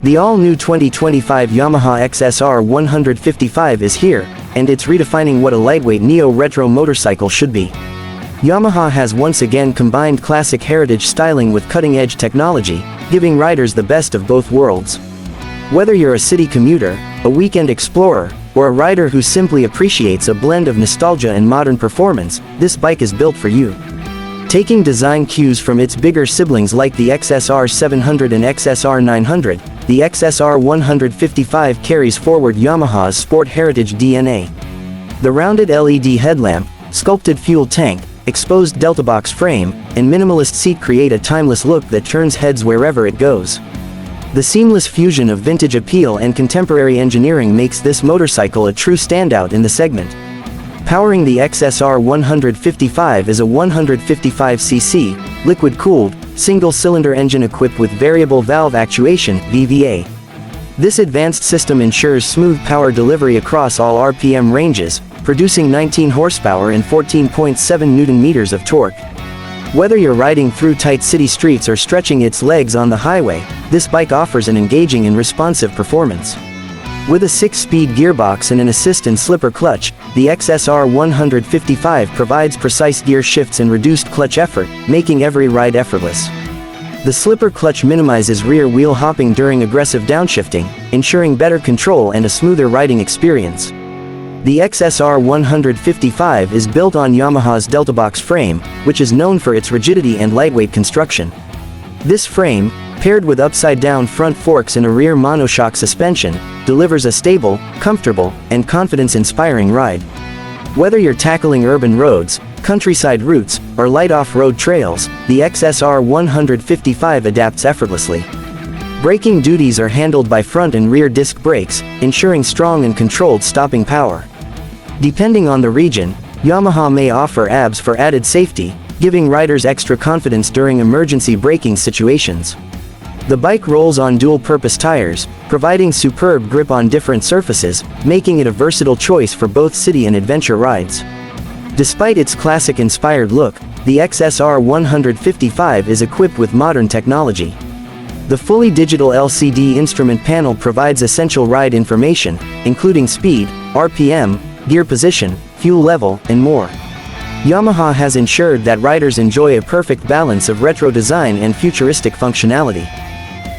The all-new 2025 Yamaha XSR 155 is here, and it's redefining what a lightweight neo-retro motorcycle should be. Yamaha has once again combined classic heritage styling with cutting-edge technology, giving riders the best of both worlds. Whether you're a city commuter, a weekend explorer, or a rider who simply appreciates a blend of nostalgia and modern performance, this bike is built for you. Taking design cues from its bigger siblings like the XSR 700 and XSR 900, the XSR 155 carries forward Yamaha's sport heritage DNA. The rounded LED headlamp, sculpted fuel tank, exposed delta box frame, and minimalist seat create a timeless look that turns heads wherever it goes. The seamless fusion of vintage appeal and contemporary engineering makes this motorcycle a true standout in the segment. Powering the XSR 155 is a 155cc, liquid-cooled, single-cylinder engine equipped with variable valve actuation (VVA). This advanced system ensures smooth power delivery across all RPM ranges, producing 19 horsepower and 14.7 Nm of torque. Whether you're riding through tight city streets or stretching its legs on the highway, this bike offers an engaging and responsive performance. With a 6-speed gearbox and an assist and slipper clutch, the XSR 155 provides precise gear shifts and reduced clutch effort, making every ride effortless. The slipper clutch minimizes rear wheel hopping during aggressive downshifting, ensuring better control and a smoother riding experience. The XSR 155 is built on Yamaha's delta box frame, which is known for its rigidity and lightweight construction. This frame, paired with upside-down front forks and a rear monoshock suspension, delivers a stable, comfortable, and confidence-inspiring ride. Whether you're tackling urban roads, countryside routes, or light off-road trails, the XSR 155 adapts effortlessly. Braking duties are handled by front and rear disc brakes, ensuring strong and controlled stopping power. Depending on the region, Yamaha may offer ABS for added safety, giving riders extra confidence during emergency braking situations. The bike rolls on dual-purpose tires, providing superb grip on different surfaces, making it a versatile choice for both city and adventure rides. Despite its classic-inspired look, the XSR 155 is equipped with modern technology. The fully digital LCD instrument panel provides essential ride information, including speed, RPM, gear position, fuel level, and more. Yamaha has ensured that riders enjoy a perfect balance of retro design and futuristic functionality.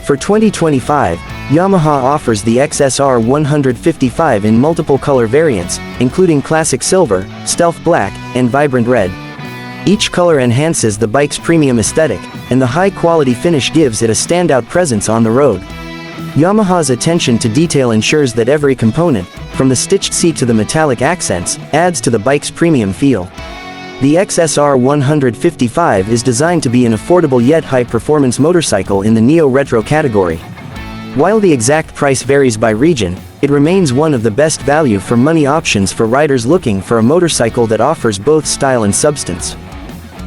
For 2025, Yamaha offers the XSR 155 in multiple color variants, including classic silver, stealth black, and vibrant red. Each color enhances the bike's premium aesthetic, and the high-quality finish gives it a standout presence on the road. Yamaha's attention to detail ensures that every component, from the stitched seat to the metallic accents, adds to the bike's premium feel. The XSR 155 is designed to be an affordable yet high-performance motorcycle in the neo-retro category. While the exact price varies by region, it remains one of the best value for money options for riders looking for a motorcycle that offers both style and substance.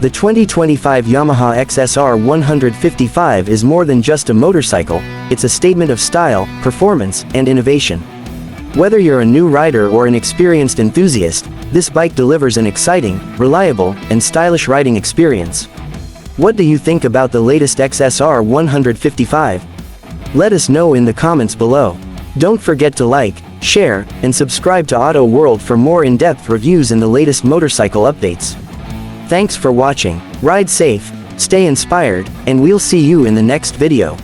The 2025 Yamaha XSR 155 is more than just a motorcycle, it's a statement of style, performance, and innovation. Whether you're a new rider or an experienced enthusiast, this bike delivers an exciting, reliable, and stylish riding experience. What do you think about the latest XSR 155? Let us know in the comments below. Don't forget to like, share, and subscribe to Auto World for more in-depth reviews and the latest motorcycle updates. Thanks for watching, ride safe, stay inspired, and we'll see you in the next video.